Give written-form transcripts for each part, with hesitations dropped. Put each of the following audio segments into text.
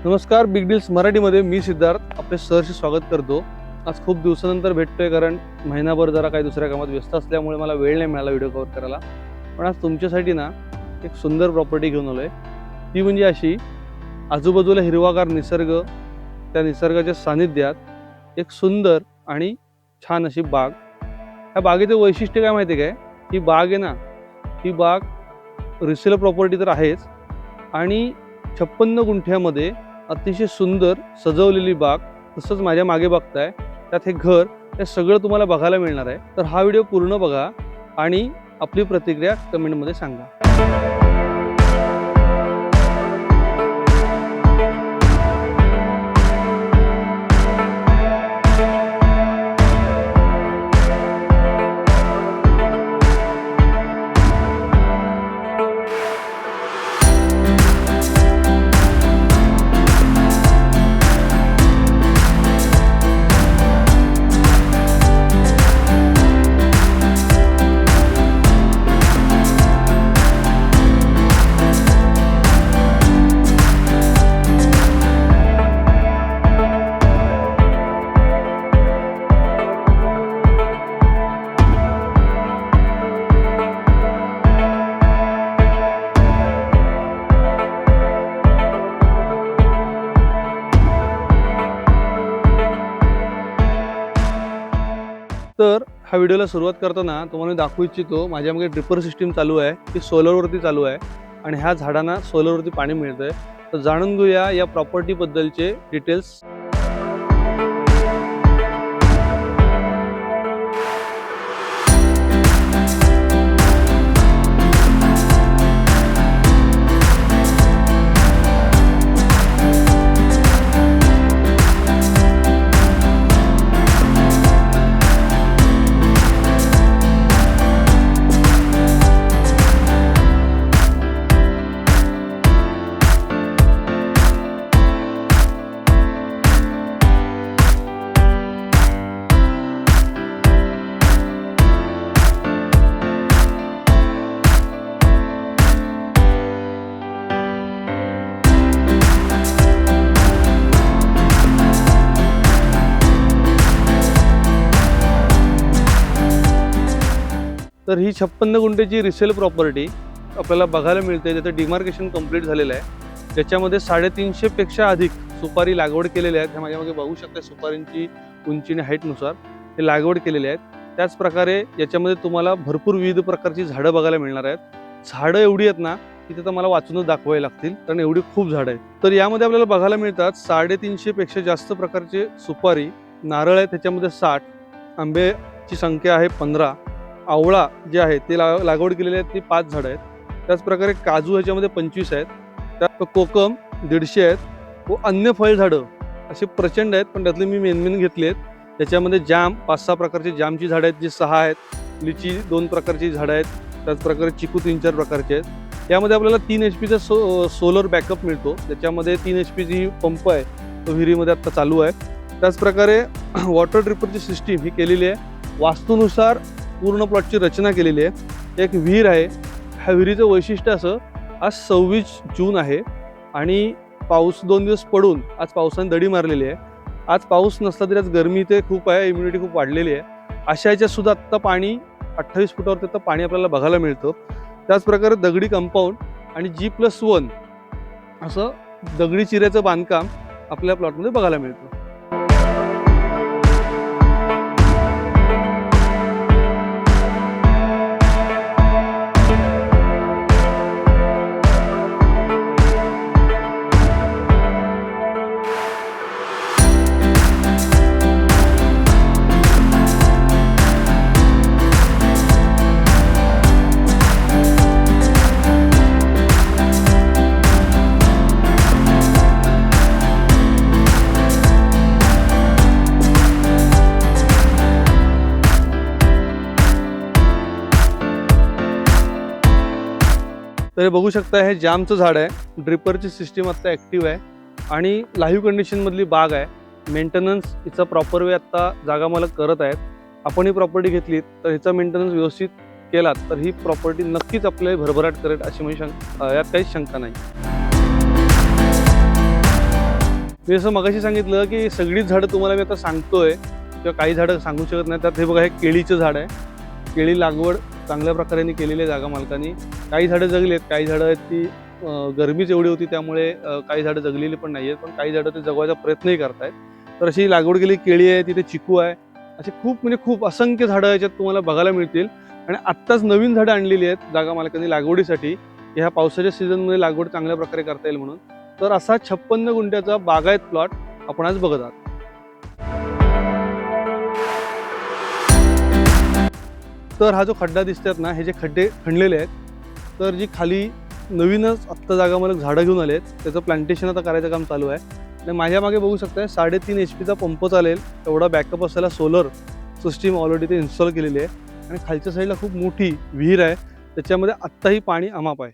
नमस्कार, big deals मराठीमध्ये मी सिद्धार्थ आपले सहर्ष स्वागत करतो। आज खूप दिवसानंतर भेटतोय, कारण महिनाभर जरा काही दुसऱ्या कामात व्यस्त असल्यामुळे मला वेळ नाही मिळाला व्हिडिओ कव्हर करायला। पण आज तुमच्यासाठी ना एक सुंदर प्रॉपर्टी घेऊन आलोय। ती म्हणजे अशी आजूबाजूला हिरवागार निसर्ग, त्या निसर्गाच्या सानिध्यात एक सुंदर आणि छान अशी बाग। ह्या बागेचं वैशिष्ट्य काय माहिती आहे काय? ही बाग आहे ना, ही बाग रिसेल प्रॉपर्टी तर आहेच, आणि 56 गुंठ्यामध्ये अतिशय सुंदर सजवलेली बाग। तसंच माझ्या मागे बघताय त्यात हे घर, हे सगळं तुम्हाला बघायला मिळणार आहे। तर हा व्हिडिओ पूर्ण बघा आणि आपली प्रतिक्रिया कमेंटमध्ये सांगा। तर हा व्हिडिओला सुरुवात करताना तुम्हाला दाखवू इच्छितो, माझ्यामध्ये ड्रिपर सिस्टीम चालू आहे, ती सोलरवरती चालू आहे आणि ह्या झाडांना सोलरवरती पाणी मिळतंय। तर जाणून घेऊया या प्रॉपर्टी बद्दलचे डिटेल्स। तर ही 56 गुंठेची रिसेल प्रॉपर्टी आपल्याला बघायला मिळते, ज्याचं डिमार्केशन कंप्लीट झालेलं आहे, ज्याच्यामध्ये 350 पेक्षा अधिक सुपारी लागवड केलेल्या आहेत। ह्या माझ्यामध्ये बघू शकता, सुपारींची उंची आणि हाईटनुसार हे लागवड केलेले आहेत। त्याच प्रकारे याच्यामध्ये तुम्हाला भरपूर विविध प्रकारची झाडं बघायला मिळणार आहेत। झाडं एवढी आहेत ना की ते तर मला वाचूनच दाखवावी लागतील, कारण एवढी खूप झाडं आहेत। तर यामध्ये आपल्याला बघायला मिळतात 350 पेक्षा जास्त प्रकारचे सुपारी, नारळ आहे त्याच्यामध्ये 60, आंब्याची संख्या आहे 15, आवळा जे आहे ते लागवड केलेले आहेत, ती 5 झाडं आहेत। त्याच प्रकारे काजू ह्याच्यामध्ये 25 आहेत, त्यात कोकम 150 आहेत व अन्य फळझाडं असे प्रचंड आहेत। पण त्यातले मी मेन घेतले आहेत। त्याच्यामध्ये जाम 5-6 प्रकारचे जामची झाडं आहेत, जी 6 आहेत, लिची 2 प्रकारची झाडं आहेत, त्याच प्रकारे चिकू 3-4 प्रकारचे आहेत। यामध्ये आपल्याला 3 HP सोलर बॅकअप मिळतो, ज्याच्यामध्ये 3 HP जी पंप आहे तो विहिरीमध्ये आता चालू आहे। त्याच प्रकारे वॉटर ड्रिपरची सिस्टीम ही केलेली आहे, वास्तूनुसार पूर्ण प्लॉटची रचना केलेली आहे। एक विहीर आहे, ह्या विहिरीचं वैशिष्ट्य असं, आज 26 जून आहे आणि पाऊस 2 दिवस पडून आज पावसाने दडी मारलेली आहे। आज पाऊस नसला तरी आज गरमी इथे खूप आहे, इम्युनिटी खूप वाढलेली आहे। अशा ह्याच्यात सुद्धा आत्ता पाणी 28 फुटावरती आता पाणी आपल्याला बघायला मिळतं। त्याच प्रकारे दगडी कंपाऊंड आणि G+1 असं दगडी चिऱ्याचं बांधकाम आपल्या प्लॉटमध्ये बघायला मिळतं। तर बघू शकता, हे जामचं झाड आहे, ड्रिपरची सिस्टीम आता ॲक्टिव्ह आहे आणि लाईव्ह कंडिशनमधली बाग आहे। मेंटेनन्स हिचा प्रॉपर वे आता जागा मालक करत आहेत। आपण ही प्रॉपर्टी घेतली तर हिचा मेंटेनन्स व्यवस्थित केलात तर ही प्रॉपर्टी नक्कीच आपल्याला भरभराट करेल, अशी माझी यात काहीच शंका नाही। मी असं मगाशी सांगितलं की सगळीच झाडं तुम्हाला मी आता सांगतोय किंवा काही झाडं सांगू शकत नाही. त्यात हे बघा, हे केळीचं झाड आहे. केळी लागवड चांगल्या प्रकारे केलेली आहे जागा मालकांनी. काही झाडं जगली आहेत, काही झाडं आहेत ती गरमीच एवढी होती त्यामुळे काही झाडं जगलेली पण नाही आहेत, पण काही झाडं ते जगवायचा प्रयत्नही करतायत. तर अशी लागवड केलेली केळी आहे, तिथे चिकू आहे, असे खूप म्हणजे खूप असंख्य झाडं याच्यात तुम्हाला बघायला मिळतील. आणि आत्ताच नवीन झाडं आणलेली आहेत जागा मालकांनी लागवडीसाठी, ह्या पावसाच्या सीझनमध्ये लागवड चांगल्या प्रकारे करता येईल म्हणून. तर असा 56 गुंठ्याचा बागायत प्लॉट आपण आज बघत आहात. तर हा जो खड्डा दिसतात ना, हे जे खड्डे खणलेले आहेत, तर जी खाली नवीनच आत्ता जागा मालक झाडं घेऊन आले आहेत, त्याचं प्लांटेशन आता करायचं काम चालू आहे. आणि माझ्या मागे बघू शकताय 3.5 HP पंप चालेल एवढा बॅकअप असलेला सोलर सिस्टीम ऑलरेडी ते इन्स्टॉल केलेली आहे. आणि खालच्या साईडला खूप मोठी विहीर आहे, त्याच्यामध्ये आत्ताही पाणी अमाप आहे.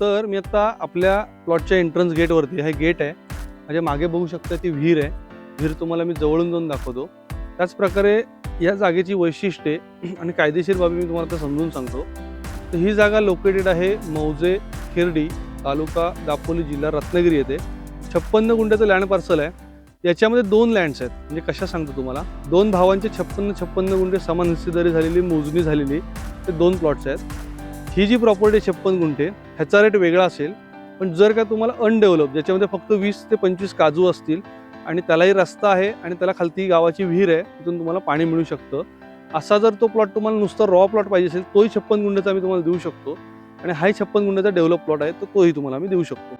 तर मी आता आपल्या प्लॉटच्या एंट्रन्स गेटवरती, हे गेट आहे, माझ्या मागे बघू शकता ती विहीर आहे. विहीर तुम्हाला मी जवळून जाऊन दाखवतो. त्याचप्रकारे या जागेची वैशिष्ट्ये आणि कायदेशीर बाबी मी तुम्हाला आता समजून सांगतो. तर ही जागा लोकेटेड आहे मौजे खिर्डी, तालुका दापोली, जिल्हा रत्नागिरी येथे. 56 गुंठ्याचं लँड पार्सल आहे. याच्यामध्ये 2 लँड्स आहेत. म्हणजे कशा सांगतो तुम्हाला, 2 भावांचे 56 गुंठे समान हिस्सेदारी झालेली, मोजणी झालेली, ते 2 प्लॉट्स आहेत. ही जी प्रॉपर्टी 56 गुंठे, ह्याचा रेट वेगळा असेल. पण जर का तुम्हाला अनडेव्हलप, ज्याच्यामध्ये फक्त 20 ते 25 काजू असतील आणि त्यालाही रस्ता आहे आणि त्याला खालती गावाची विहीर आहे, तिथून तुम्हाला पाणी मिळू शकतं, असा जर तो प्लॉट तुम्हाला नुसता रॉ प्लॉट पाहिजे असेल, तोही 56 गुंठ्याचा आम्ही तुम्हाला देऊ शकतो. आणि हाही 56 गुंठ्याचा डेव्हलप प्लॉट आहे, तर तोही तुम्हाला आम्ही देऊ शकतो.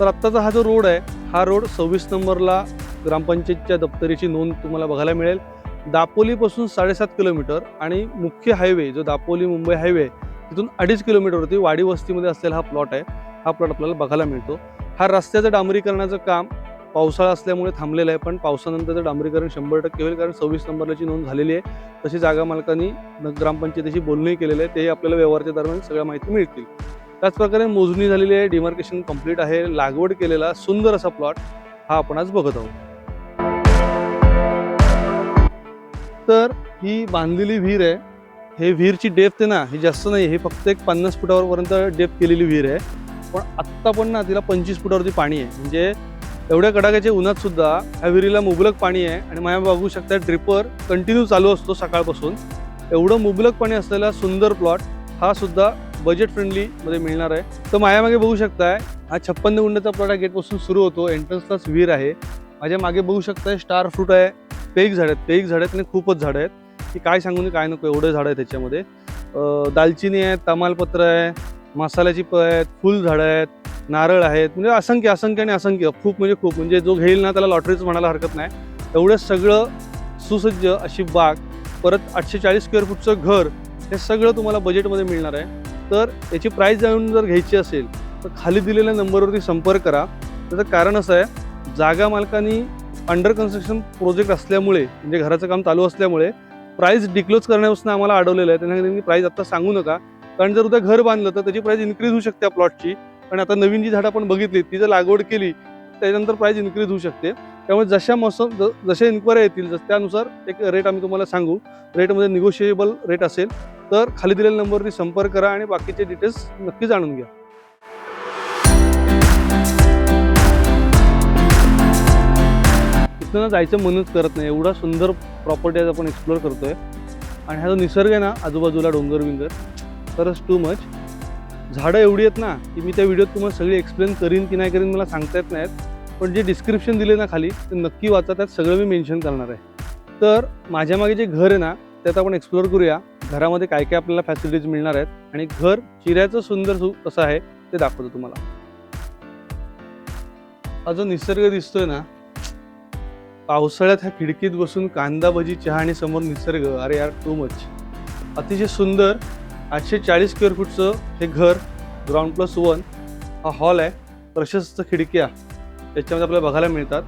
तर आत्ताचा हा जो रोड आहे, हा रोड 26 नंबरला ग्रामपंचायतच्या दप्तरीची नोंद तुम्हाला बघायला मिळेल. दापोलीपासून 7.5 किलोमीटर आणि मुख्य हायवे जो दापोली मुंबई हायवे तिथून 2.5 किलोमीटरवरती वाडी वस्तीमध्ये असलेला हा प्लॉट आहे. हा प्लॉट आपल्याला बघायला मिळतो. हा रस्त्याचं डांबरीकरणाचं काम पावसाळा असल्यामुळे थांबलेलं आहे, पण पावसानंतरचं डांबरीकरण 100% होईल, कारण 26 नंबरची नोंद झालेली आहे. तशी जागा मालकांनी ग्रामपंचायतीशी बोलणंही केलेलं आहे, तेही आपल्याला व्यवहाराच्या दरम्यान सगळ्या माहिती मिळतील. त्याचप्रकारे मोजणी झालेली आहे, डिमार्केशन कंप्लीट आहे, लागवड केलेला सुंदर असा प्लॉट हा आपण आज बघत आहोत. तर ही बांधलेली विहीर आहे. हे विहीरची डेप्थ आहे ना, ही जास्त नाही, हे फक्त एक 50 फुटावरपर्यंत डेप्थ केलेली विहीर आहे. पण आत्ता पण ना तिला 25 फुटावरती पाणी आहे. म्हणजे एवढ्या कडाक्याच्या उन्हात सुद्धा ह्या विहिरीला मुबलक पाणी आहे. आणि माझ्या बघू शकता ड्रिपर कंटिन्यू चालू असतो सकाळपासून. एवढं मुबलक पाणी असलेला सुंदर प्लॉट हा सुद्धा बजेट फ्रेंडली मध्ये मिळणार आहे. तर माझ्या मागे बघू शकताय हा 56 गुंठ्याचा प्लॉट गेटपासून सुरू होतो. एंट्रन्सलाच विहीर आहे. माझ्या मागे बघू शकताय स्टार फ्रूट आहे, पेक झाड आहेत. पेक झाड आहेत आणि खूपच झाडं आहेत की काय सांगू काय नको, एवढे झाडं आहेत त्याच्यामध्ये. दालचिनी आहे, तमालपत्र आहे, मसाल्याची आहेत, फुल झाडं आहेत, नारळ आहेत. म्हणजे असंख्य असंख्य आणि असंख्य, खूप म्हणजे खूप. म्हणजे जो घेईल ना त्याला लॉटरीच म्हणायला हरकत नाही. एवढं सगळं सुसज्ज अशी बाग, परत 840 स्क्वेअर फूटचं घर, हे सगळं तुम्हाला बजेटमध्ये मिळणार आहे. तर याची प्राईस जाणून जर घ्यायची असेल तर खाली दिलेल्या नंबरवरती संपर्क करा. त्याचं कारण असं आहे, जागा मालकांनी अंडर कन्स्ट्रक्शन प्रोजेक्ट असल्यामुळे, म्हणजे घराचं काम चालू असल्यामुळे प्राईस डिक्लोज करण्यापासून आम्हाला अडवलेलं आहे. त्यांनी प्राईस आत्ता सांगू नका, कारण जर उद्या घर बांधलं तर त्याची प्राईस इन्क्रीज होऊ शकते प्लॉटची. पण आता नवीन जी झाडं आपण बघितली ती जर लागवड केली त्याच्यानंतर प्राईस इन्क्रीज होऊ शकते. त्यामुळे जशा इन्क्वायरी येतील त्यानुसार एक रेट आम्ही तुम्हाला सांगू. रेटमध्ये निगोशिएबल रेट असेल तर खाली दिलेल्या नंबरवरती संपर्क करा आणि बाकीचे डिटेल्स नक्की जाणून घ्या. इथनं जायचं मनच करत नाही, एवढा सुंदर प्रॉपर्टी आज आपण एक्सप्लोअर करतोय. आणि हा जो निसर्ग आहे ना, आजूबाजूला डोंगर विंगर, तरच टू मच. झाडं एवढी आहेत ना की मी त्या व्हिडिओत तुम्हाला सगळी एक्सप्लेन करीन की नाही करीन मला सांगता येत नाहीत. पण जे डिस्क्रिप्शन दिले ना खाली ते नक्की वाचा, त्यात सगळं मी मेन्शन करणार आहे. तर माझ्या मागे जे घर आहे ना त्यात आपण एक्सप्लोअर करूया. घरामध्ये काय काय आपल्याला फॅसिलिटीज मिळणार आहेत आणि घर चिऱ्याचं सुंदर कसं आहे ते दाखवतो तुम्हाला. हा जो निसर्ग दिसतोय ना, पावसाळ्यात ह्या खिडकीत बसून कांदा भजी चहा आणि समोर निसर्ग, अरे यार टू मच. अतिशय सुंदर 840 स्क्वेअर फूटचं हे घर, ग्राउंड प्लस 1 हा हॉल आहे. प्रशस्त खिडक्या त्याच्यामध्ये आपल्याला बघायला मिळतात.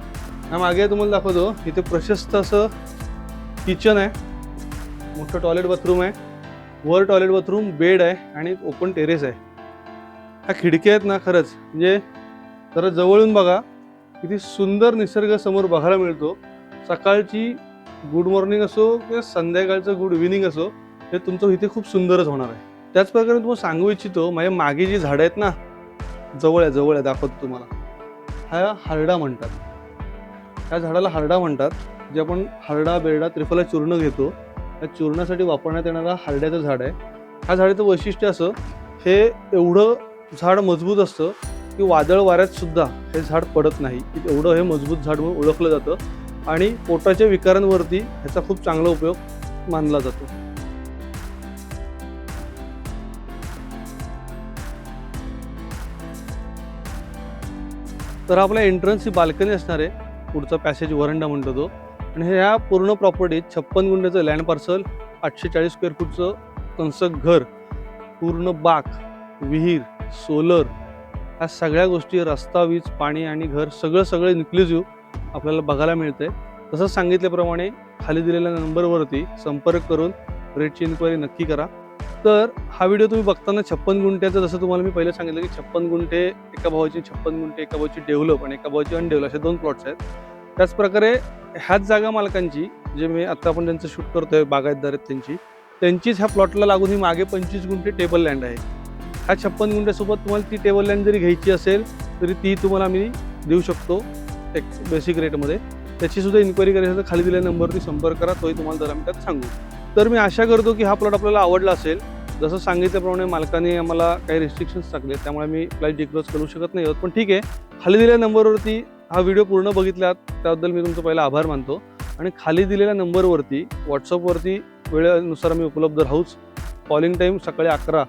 हा मागे तुम्हाला दाखवतो, इथे प्रशस्त असं किचन आहे, मोठं टॉयलेट बाथरूम आहे, वर टॉयलेट बाथरूम, बेड आहे आणि ओपन टेरेस आहे. ह्या खिडक्या आहेत ना, खरंच म्हणजे जरा जवळून बघा किती सुंदर निसर्ग समोर बघायला मिळतो. सकाळची गुड मॉर्निंग असो किंवा संध्याकाळचं गुड इव्हिनिंग असो, हे तुमचं इथे खूप सुंदरच होणार आहे. त्याचप्रकारे तुम्हाला सांगू इच्छितो, माझ्या मागे जी झाडं आहेत ना, जवळ आहे दाखवतो तुम्हाला, हा हरडा म्हणतात. ह्या झाडाला हरडा म्हणतात. जे आपण हरडा बेरडा त्रिफला चूर्ण घेतो, त्या चूर्णासाठी वापरण्यात येणारा हरड्याचं झाड आहे. ह्या झाडाचं वैशिष्ट्य असं, हे एवढं झाड मजबूत असतं की वादळ वाऱ्यात सुद्धा हे झाड पडत नाही. एवढं हे मजबूत झाड म्हणून ओळखलं जातं आणि पोटाच्या विकारांवरती ह्याचा खूप चांगला उपयोग मानला जातो. तर आपल्या एंट्रन्सची बाल्कनी असणार आहे, पुढचा पॅसेज वरंडा म्हणतो तो. आणि ह्या पूर्ण प्रॉपर्टीत 56 गुंठ्याचं लँड पार्सल, 840 स्क्वेअर फूटचं कंसक घर, पूर्ण बाग, विहीर, सोलर, ह्या सगळ्या गोष्टी, रस्ता, वीज, पाणी आणि घर सगळं इन्क्लुझिव्ह आपल्याला बघायला मिळतंय. तसंच सांगितल्याप्रमाणे खाली दिलेल्या नंबरवरती संपर्क करून रेटची इन्क्वायरी नक्की करा. तर हा व्हिडिओ तुम्ही बघताना 56 गुंठ्याचं, जसं तुम्हाला मी पहिलं सांगितलं की 56 गुंठे एका भावाची, 56 गुंठे एका भावाची डेव्हलप आणि एका भावाची अनडेव्हलप, असे 2 प्लॉट्स आहेत. त्याचप्रकारे ह्याच जागा मालकांची, जे मी आता आपण ज्यांचं शूट करतोय बागायतदार आहेत त्यांचीच ह्या प्लॉटला लागून ही मागे 25 गुंठे टेबल लँड आहे. ह्या 56 गुंठ्यासोबत तुम्हाला ती टेबल लँड जरी घ्यायची असेल तरी ती तुम्हाला आम्ही देऊ शकतो एक बेसिक रेटमध्ये. त्याची सुद्धा इन्क्वायरी करायची तर खाली दिलेल्या नंबरवरती संपर्क करा, तोही तुम्हाला दर आम्ही त्यात सांगू. तर मी आशा करतो की हा प्लॉट आपल्याला आवडला असेल. जसं सांगितल्याप्रमाणे मालकाने आम्हाला काही रिस्ट्रिक्शन्स टाकले, त्यामुळे मी प्राईस डिस्क्लोज करू शकत नाही आहोत. पण ठीक आहे, खाली दिलेल्या नंबरवरती हा व्हिडिओ पूर्ण बघितलात त्याबद्दल मी तुमचा पहिला आभार मानतो. आणि खाली दिलेल्या नंबरवरती व्हॉट्सअपवरती वेळेनुसार आम्ही उपलब्ध राहूच. कॉलिंग टाईम सकाळी 11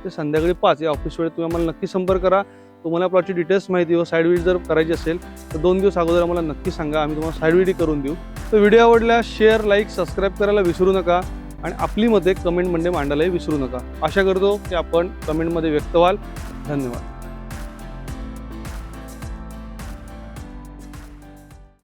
ते संध्याकाळी 5 या ऑफिस वेळेत तुम्ही आम्हाला नक्की संपर्क करा. तुम्हाला प्लॉटची डिटेल्स माहिती हो, साईड व्हिजिट जर करायची असेल तर 2 दिवस अगोदर आम्हाला नक्की सांगा, आम्ही तुम्हाला साईड व्हिजिट करून देऊ. तर व्हिडिओ आवडल्यास शेअर, लाईक, सबस्क्राईब करायला विसरू नका आणि आपली मते कमेंटमध्ये मांडायलाही विसरू नका. आशा करतो की आपण कमेंटमध्ये व्यक्त व्हाल. धन्यवाद.